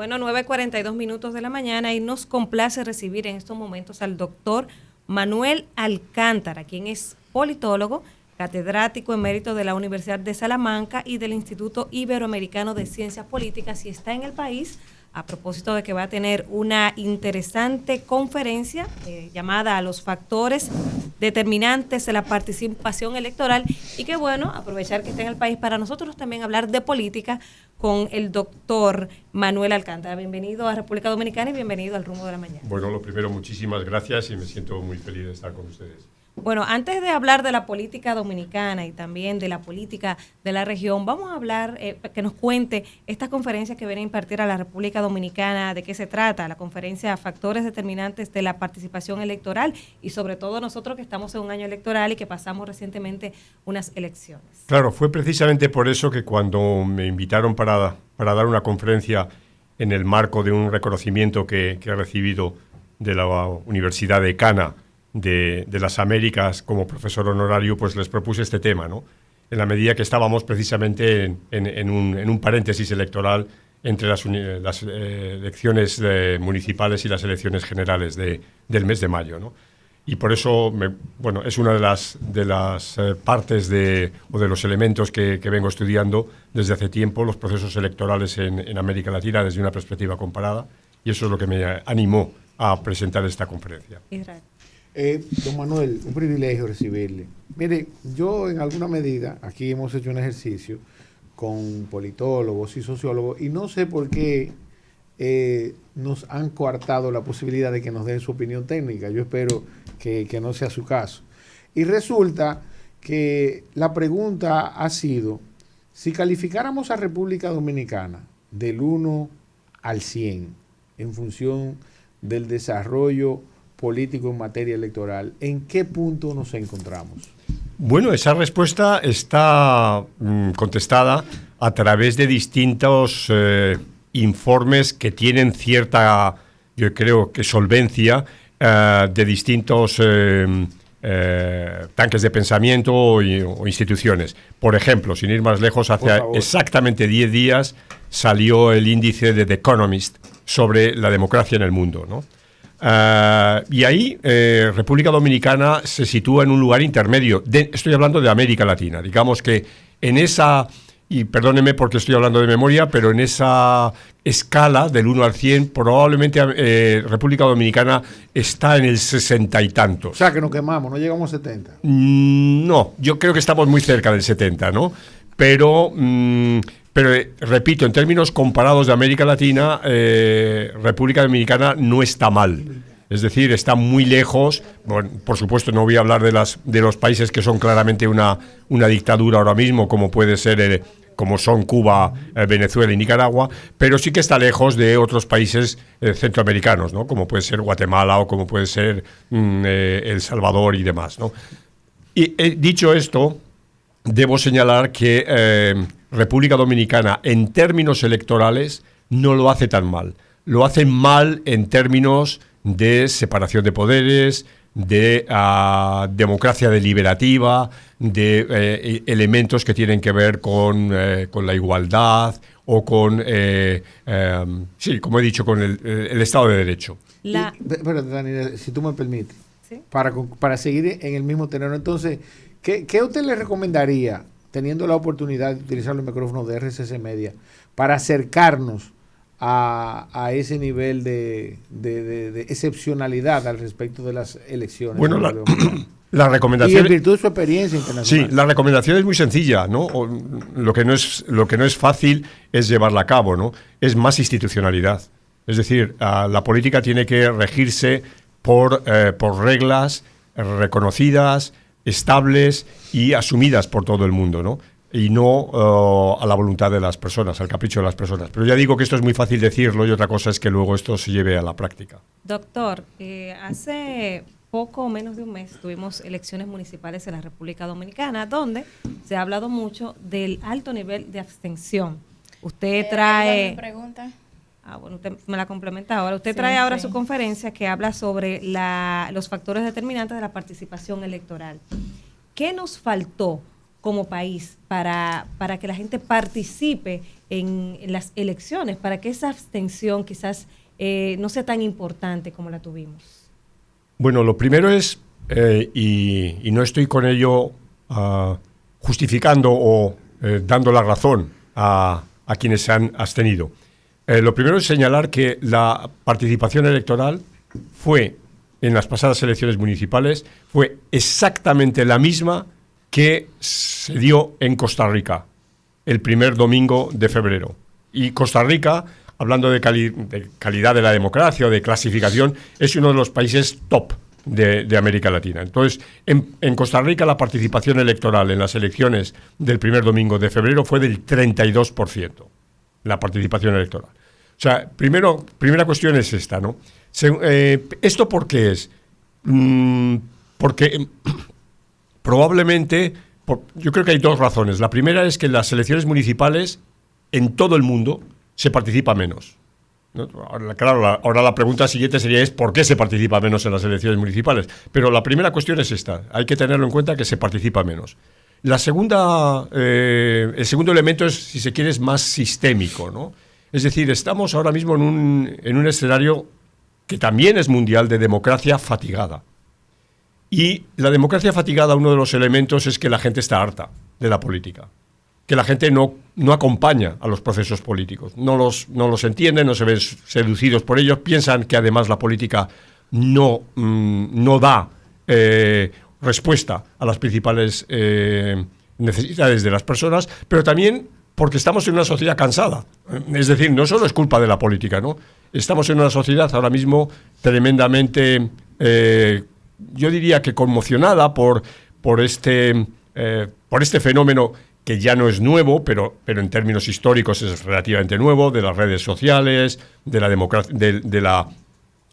Bueno, 9:42 de la mañana y nos complace recibir en estos momentos al doctor Manuel Alcántara, quien es politólogo, catedrático emérito de la Universidad de Salamanca y del Instituto Iberoamericano de Ciencias Políticas, y está en el país a propósito de que va a tener una interesante conferencia llamada a los factores determinantes de la participación electoral, y que bueno, aprovechar que está en el país para nosotros también hablar de política con el doctor Manuel Alcántara. Bienvenido a República Dominicana y bienvenido al Rumbo de la Mañana. Bueno, lo primero, muchísimas gracias y me siento muy feliz de estar con ustedes. Bueno, antes de hablar de la política dominicana y también de la política de la región, vamos a hablar, que nos cuente esta conferencia que viene a impartir a la República Dominicana, de qué se trata, la conferencia Factores Determinantes de la Participación Electoral, y sobre todo nosotros que estamos en un año electoral y que pasamos recientemente unas elecciones. Claro, fue precisamente por eso que cuando me invitaron para dar una conferencia en el marco de un reconocimiento que he recibido de la Universidad de Cana, de las Américas, como profesor honorario, pues les propuse este tema, ¿no? En la medida que estábamos precisamente en un paréntesis electoral entre las elecciones municipales y las elecciones generales del mes de mayo, ¿no? Y por eso, es una de las partes o de los elementos que vengo estudiando desde hace tiempo, los procesos electorales en América Latina desde una perspectiva comparada, y eso es lo que me animó a presentar esta conferencia. Israel. Don Manuel, un privilegio recibirle. Mire, yo en alguna medida, aquí hemos hecho un ejercicio con politólogos y sociólogos, y no sé por qué nos han coartado la posibilidad de que nos den su opinión técnica. Yo espero que no sea su caso. Y resulta que la pregunta ha sido, si calificáramos a República Dominicana del 1 al 100 en función del desarrollo político en materia electoral, ¿en qué punto nos encontramos? Bueno, esa respuesta está contestada a través de distintos informes que tienen cierta, yo creo que solvencia, de distintos tanques de pensamiento o instituciones. Por ejemplo, sin ir más lejos, hace exactamente 10 días salió el índice de The Economist sobre la democracia en el mundo, ¿no? Y ahí República Dominicana se sitúa en un lugar intermedio. Estoy hablando de América Latina. Digamos que en esa, y perdóneme porque estoy hablando de memoria, pero en esa escala del 1 al 100, probablemente República Dominicana está en el 60 y tantos. O sea, que nos quemamos, no llegamos a 70. No, yo creo que estamos muy cerca del 70, ¿no? Pero repito, en términos comparados de América Latina, República Dominicana no está mal. Es decir, está muy lejos. Bueno, por supuesto, no voy a hablar de los países que son claramente una dictadura ahora mismo, como puede ser, como son Cuba, Venezuela y Nicaragua, pero sí que está lejos de otros países centroamericanos, ¿no? Como puede ser Guatemala o como puede ser El Salvador y demás, ¿no? Y dicho esto, debo señalar que República Dominicana, en términos electorales, no lo hace tan mal. Lo hace mal en términos de separación de poderes, de democracia deliberativa, de elementos que tienen que ver con la igualdad o con, sí, como he dicho, con el Estado de Derecho. Espérate, Daniel, si tú me permites, ¿sí? Para seguir en el mismo tenor. Entonces, ¿qué usted le recomendaría, teniendo la oportunidad de utilizar los micrófonos de RCC Media, para acercarnos a ese nivel de excepcionalidad al respecto de las elecciones? Bueno, la recomendación, y en virtud de su experiencia internacional. Sí, la recomendación es muy sencilla, ¿no? Lo que no es fácil es llevarla a cabo, ¿no? Es más institucionalidad. Es decir, la política tiene que regirse por reglas reconocidas, estables y asumidas por todo el mundo, ¿no? Y no a la voluntad de las personas, al capricho de las personas. Pero ya digo que esto es muy fácil decirlo y otra cosa es que luego esto se lleve a la práctica. Doctor, hace poco o menos de un mes tuvimos elecciones municipales en la República Dominicana, donde se ha hablado mucho del alto nivel de abstención. Usted trae... pregunta. Bueno, usted me la complementa ahora. Usted trae ahora su conferencia que habla sobre los factores determinantes de la participación electoral. ¿Qué nos faltó como país para que la gente participe en las elecciones, para que esa abstención quizás no sea tan importante como la tuvimos? Bueno, lo primero es, y no estoy con ello justificando o dando la razón a quienes se han abstenido. Lo primero es señalar que la participación electoral fue, en las pasadas elecciones municipales, fue exactamente la misma que se dio en Costa Rica el primer domingo de febrero. Y Costa Rica, hablando de calidad de la democracia o de clasificación, es uno de los países top de América Latina. Entonces, en Costa Rica la participación electoral en las elecciones del primer domingo de febrero fue del 32%, la participación electoral. O sea, primera cuestión es esta, ¿no? ¿Esto por qué es? Porque probablemente, yo creo que hay dos razones. La primera es que en las elecciones municipales en todo el mundo se participa menos, ¿no? Ahora la pregunta siguiente sería ¿por qué se participa menos en las elecciones municipales? Pero la primera cuestión es esta, hay que tenerlo en cuenta que se participa menos. El segundo elemento es, si se quiere, es más sistémico, ¿no? Es decir, estamos ahora mismo en un escenario que también es mundial de democracia fatigada. Y la democracia fatigada, uno de los elementos es que la gente está harta de la política, que la gente no acompaña a los procesos políticos, no los entiende, no se ven seducidos por ellos, piensan que además la política no da respuesta a las principales necesidades de las personas, pero también porque estamos en una sociedad cansada. Es decir, no solo es culpa de la política, ¿no? Estamos en una sociedad ahora mismo tremendamente, yo diría que conmocionada por este fenómeno que ya no es nuevo, pero en términos históricos es relativamente nuevo, de las redes sociales, de la democracia,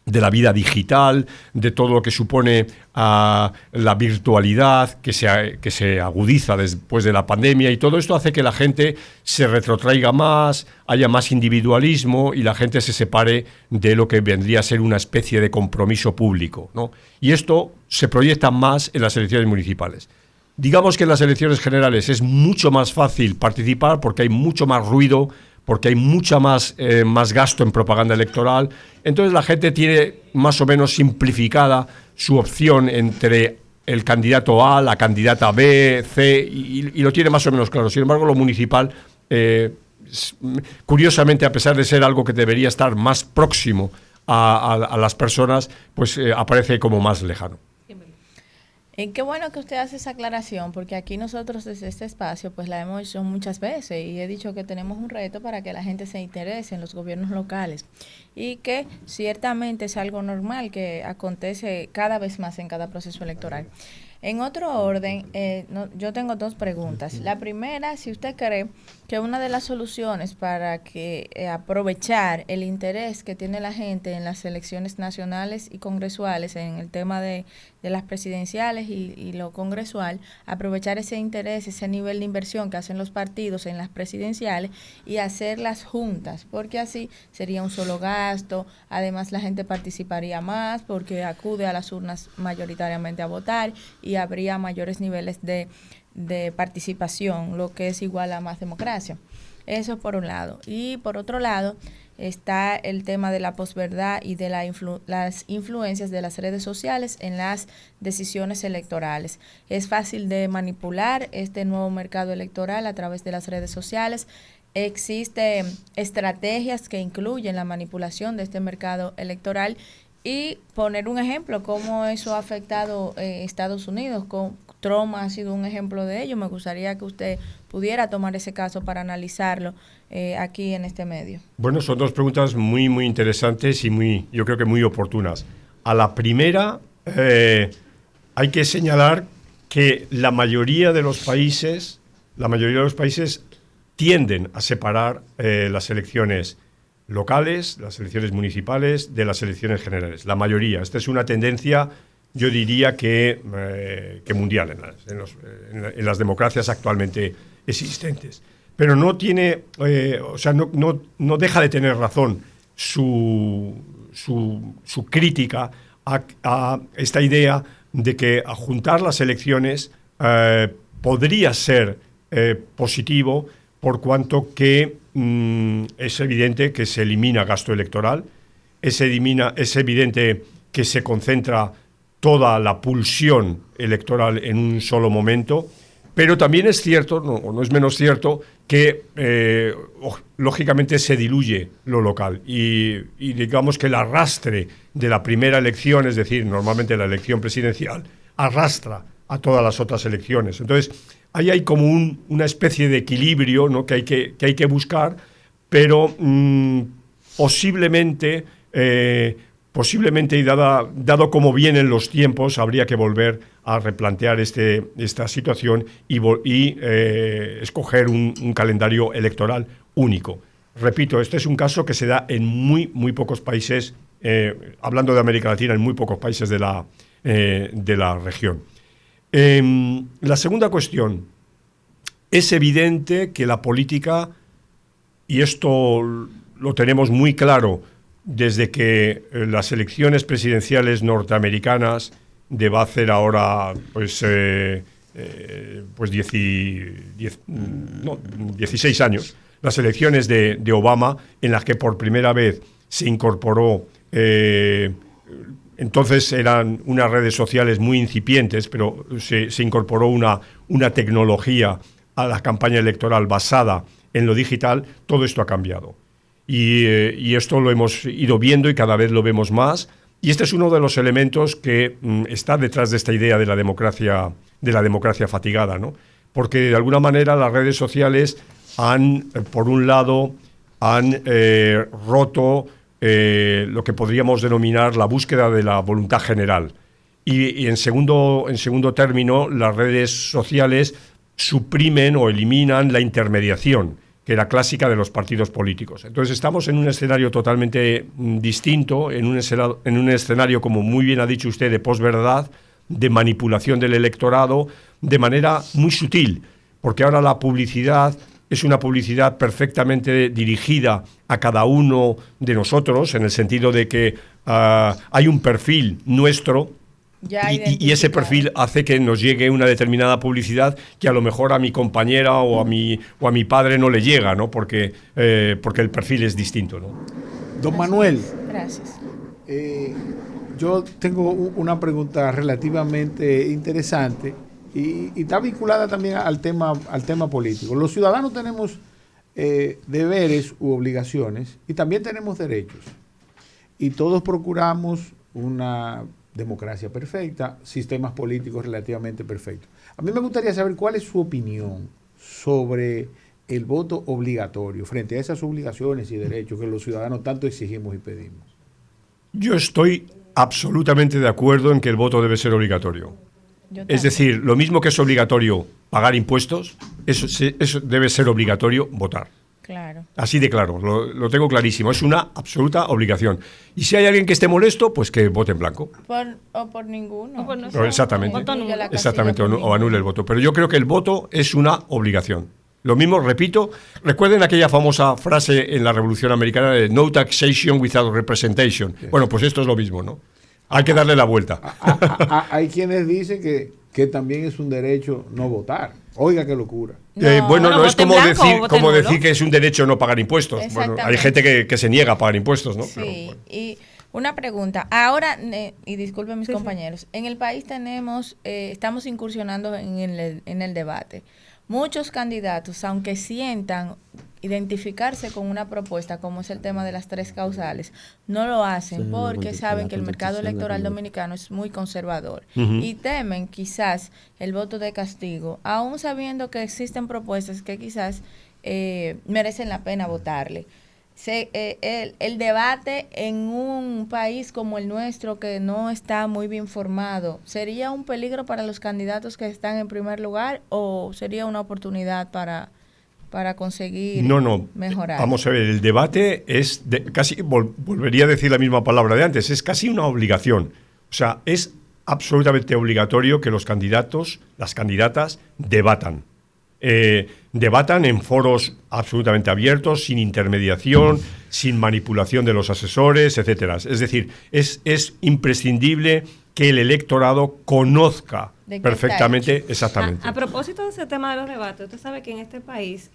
de la vida digital, de todo lo que supone la virtualidad que se agudiza después de la pandemia, y todo esto hace que la gente se retrotraiga más, haya más individualismo y la gente se separe de lo que vendría a ser una especie de compromiso público, ¿no? Y esto se proyecta más en las elecciones municipales. Digamos que en las elecciones generales es mucho más fácil participar porque hay mucho más ruido, porque hay mucha más gasto en propaganda electoral. Entonces la gente tiene más o menos simplificada su opción entre el candidato A, la candidata B, C, y lo tiene más o menos claro. Sin embargo, lo municipal, curiosamente, a pesar de ser algo que debería estar más próximo a las personas, pues aparece como más lejano. Qué bueno que usted hace esa aclaración, porque aquí nosotros desde este espacio pues la hemos hecho muchas veces y he dicho que tenemos un reto para que la gente se interese en los gobiernos locales y que ciertamente es algo normal que acontece cada vez más en cada proceso electoral. En otro orden, yo tengo dos preguntas. La primera, si usted cree que una de las soluciones para que aprovechar el interés que tiene la gente en las elecciones nacionales y congresuales, en el tema de las presidenciales y lo congresual, aprovechar ese interés, ese nivel de inversión que hacen los partidos en las presidenciales y hacerlas juntas, porque así sería un solo gasto, además la gente participaría más porque acude a las urnas mayoritariamente a votar y habría mayores niveles de participación, lo que es igual a más democracia. Eso por un lado. Y por otro lado está el tema de la posverdad y de las influencias de las redes sociales en las decisiones electorales. Es fácil de manipular este nuevo mercado electoral a través de las redes sociales. Existen estrategias que incluyen la manipulación de este mercado electoral y poner un ejemplo, cómo eso ha afectado Estados Unidos. Trump ha sido un ejemplo de ello. Me gustaría que usted pudiera tomar ese caso para analizarlo aquí en este medio. Bueno, son dos preguntas muy, muy interesantes y yo creo que muy oportunas. A la primera, hay que señalar que la mayoría de los países tienden a separar las elecciones locales, las elecciones municipales, de las elecciones generales. La mayoría. Esta es una tendencia, yo diría que mundial en las democracias actualmente existentes. Pero no tiene, no deja de tener razón su crítica a esta idea de que a juntar las elecciones podría ser positivo, por cuanto que es evidente que se elimina gasto electoral, es evidente que se concentra toda la pulsión electoral en un solo momento, pero también es cierto, no es menos cierto, que lógicamente se diluye lo local y digamos que el arrastre de la primera elección, es decir, normalmente la elección presidencial, arrastra a todas las otras elecciones. Entonces, ahí hay como una especie de equilibrio, ¿no?, que hay que buscar, pero posiblemente y dado cómo vienen los tiempos, habría que volver a replantear esta situación y escoger un calendario electoral único. Repito, este es un caso que se da en muy pocos países, hablando de América Latina, en muy pocos países de la región. La segunda cuestión, es evidente que la política, y esto lo tenemos muy claro desde que las elecciones presidenciales norteamericanas debe hacer ahora 16 años, las elecciones de Obama, en las que por primera vez se incorporó, entonces eran unas redes sociales muy incipientes, pero se incorporó una tecnología a la campaña electoral basada en lo digital. Todo esto ha cambiado. Y esto lo hemos ido viendo y cada vez lo vemos más. Y este es uno de los elementos que está detrás de esta idea de la democracia fatigada, ¿no? Porque de alguna manera las redes sociales por un lado, han roto lo que podríamos denominar la búsqueda de la voluntad general. Y en segundo término, las redes sociales suprimen o eliminan la intermediación, que era clásica de los partidos políticos. Entonces estamos en un escenario totalmente distinto, en un escenario, como muy bien ha dicho usted, de posverdad, de manipulación del electorado, de manera muy sutil, porque ahora la publicidad es una publicidad perfectamente dirigida a cada uno de nosotros, en el sentido de que hay un perfil nuestro, y ese perfil hace que nos llegue una determinada publicidad que a lo mejor a mi compañera o a mi padre no le llega, ¿no? Porque el perfil es distinto, ¿no? Don Manuel. Gracias. Yo tengo una pregunta relativamente interesante y está vinculada también al tema político. Los ciudadanos tenemos deberes u obligaciones y también tenemos derechos. Y todos procuramos una democracia perfecta, sistemas políticos relativamente perfectos. A mí me gustaría saber cuál es su opinión sobre el voto obligatorio frente a esas obligaciones y derechos que los ciudadanos tanto exigimos y pedimos. Yo estoy absolutamente de acuerdo en que el voto debe ser obligatorio. Es decir, lo mismo que es obligatorio pagar impuestos, eso debe ser obligatorio votar. Claro. Así de claro, lo tengo clarísimo. Es una absoluta obligación. Y si hay alguien que esté molesto, pues que vote en blanco. O por ninguno. O por no, exactamente. Exactamente, o anule el voto. Pero yo creo que el voto es una obligación. Lo mismo, repito, recuerden aquella famosa frase en la Revolución Americana de no taxation without representation. Sí. Bueno, pues esto es lo mismo, ¿no? Hay que darle la vuelta. Hay quienes dicen que también es un derecho no votar. Oiga, qué locura. No es como decir que es un derecho no pagar impuestos. Bueno, hay gente que se niega a pagar impuestos, ¿no? Sí, pero, bueno. Y una pregunta. Ahora, y disculpen mis compañeros, en el país estamos incursionando en el debate. Muchos candidatos, aunque sientan identificarse con una propuesta como es el tema de las 3 causales, no lo hacen porque saben que el mercado electoral dominicano es muy conservador y temen quizás el voto de castigo, aún sabiendo que existen propuestas que quizás merecen la pena votarle. El debate en un país como el nuestro, que no está muy bien formado, ¿sería un peligro para los candidatos que están en primer lugar o sería una oportunidad para conseguir mejorar? Vamos a ver, el debate es casi, volvería a decir la misma palabra de antes, es casi una obligación. O sea, es absolutamente obligatorio que los candidatos, las candidatas, debatan. Debatan en foros absolutamente abiertos, sin intermediación, sin manipulación de los asesores, etcétera. Es decir, es imprescindible que el electorado conozca ¿De qué perfectamente, está exactamente. A propósito de ese tema de los debates, usted sabe que en este país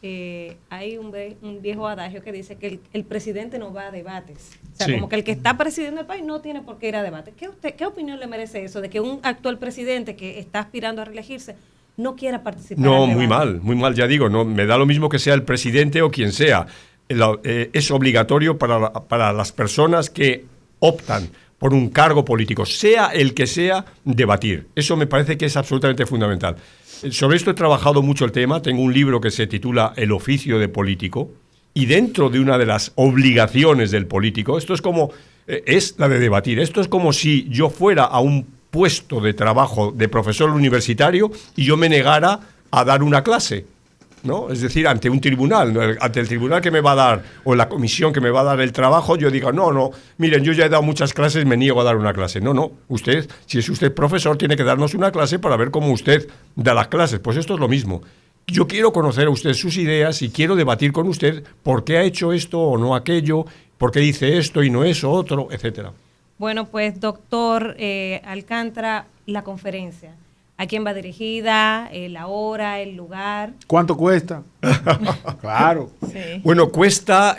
hay un viejo adagio que dice que el presidente no va a debates. O sea, Sí. como que el que está presidiendo el país no tiene por qué ir a debates. ¿Qué opinión le merece eso de que un actual presidente que está aspirando a reelegirse no quiera participar? No, en debates? muy mal, ya digo, no me da lo mismo que sea el presidente o quien sea. Es obligatorio para las personas que optan por un cargo político, sea el que sea, debatir. Eso me parece que es absolutamente fundamental. Sobre esto he trabajado mucho el tema, tengo un libro que se titula El oficio de político, y dentro de una de las obligaciones del político, esto es como, es la de debatir, esto es como si yo fuera a un puesto de trabajo de profesor universitario y yo me negara a dar una clase, ¿no? Es decir, ante un tribunal, ¿no? Ante el tribunal que me va a dar, o la comisión que me va a dar el trabajo, yo digo, no, miren, yo ya he dado muchas clases, me niego a dar una clase. No, usted, si es usted profesor, tiene que darnos una clase para ver cómo usted da las clases. Pues esto es lo mismo. Yo quiero conocer a usted sus ideas y quiero debatir con usted por qué ha hecho esto o no aquello, por qué dice esto y no eso, otro, etcétera. Bueno, pues doctor Alcántara, la conferencia. ¿A quién va dirigida? ¿La hora? ¿El lugar? ¿Cuánto cuesta? Claro. Sí. Bueno, cuesta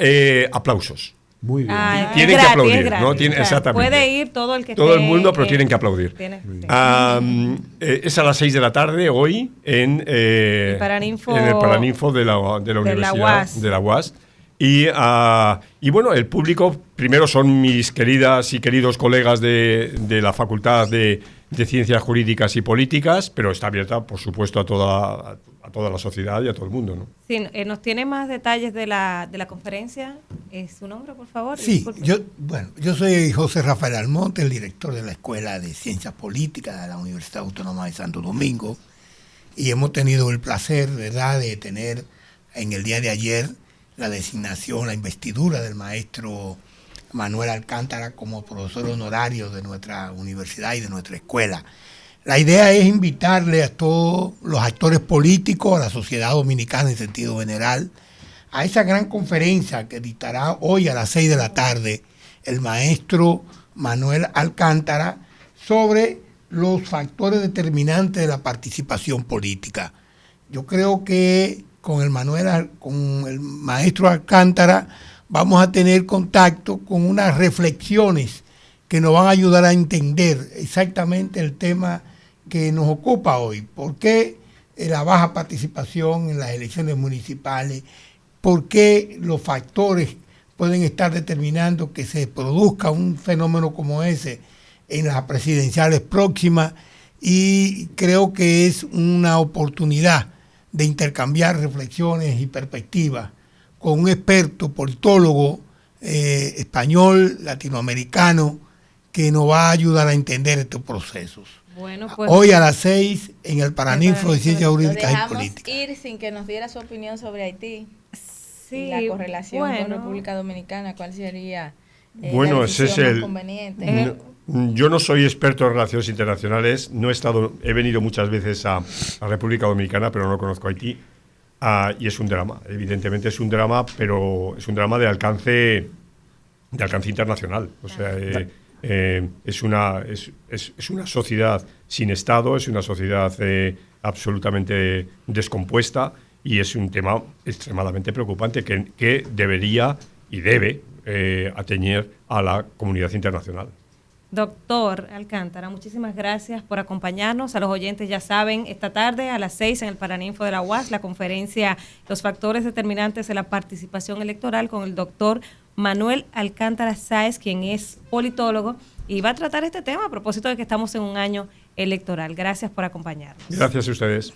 aplausos. Muy bien. Tienen que gratis, aplaudir, es gratis. ¿no? Exactamente. Puede ir todo el que Todo el esté, mundo, pero tienen que aplaudir. sí. Es a las 6 de la tarde hoy en el Paraninfo de la Universidad UAS. de la UAS. Y bueno, el público primero son mis queridas y queridos colegas de la Facultad de Ciencias Jurídicas y Políticas, pero está abierta, por supuesto, a toda la sociedad y a todo el mundo, ¿no? Sí, ¿nos tiene más detalles de la conferencia? ¿Su nombre, por favor? Sí, Disculpe. yo soy José Rafael Almonte, el director de la Escuela de Ciencias Políticas de la Universidad Autónoma de Santo Domingo, y hemos tenido el placer, ¿verdad?, de tener en el día de ayer la designación, la investidura del maestro Manuel Alcántara como profesor honorario de nuestra universidad y de nuestra escuela. La idea es invitarle a todos los actores políticos, a la sociedad dominicana en sentido general, a esa gran conferencia que dictará hoy a las 6 de la tarde el maestro Manuel Alcántara sobre los factores determinantes de la participación política. Yo creo que con el maestro Alcántara vamos a tener contacto con unas reflexiones que nos van a ayudar a entender exactamente el tema que nos ocupa hoy. ¿Por qué la baja participación en las elecciones municipales? ¿Por qué los factores pueden estar determinando que se produzca un fenómeno como ese en las presidenciales próximas? Y creo que es una oportunidad de intercambiar reflexiones y perspectivas con un experto politólogo español, latinoamericano, que nos va a ayudar a entender estos procesos. Bueno, pues, Hoy a las 6 en el Paraninfo de Ciencias Lo Jurídicas y dejamos Políticas. ir sin que nos diera su opinión sobre Haití. sí, Y la correlación con bueno, República Dominicana, ¿cuál sería Bueno, la ese es decisión más el- conveniente? Yo no soy experto en relaciones internacionales, he venido muchas veces a República Dominicana, pero no conozco Haití. Y es un drama, evidentemente es un drama, pero es un drama de alcance internacional. O sea, es una sociedad sin Estado, es una sociedad absolutamente descompuesta y es un tema extremadamente preocupante que debería y debe atañer a la comunidad internacional. doctor Alcántara, muchísimas gracias por acompañarnos. A los oyentes ya saben, esta tarde a las 6 en el Paraninfo de la UAS, la conferencia Los factores determinantes de la participación electoral con el doctor Manuel Alcántara Sáez, quien es politólogo, y va a tratar este tema a propósito de que estamos en un año electoral. Gracias por acompañarnos. Gracias a ustedes.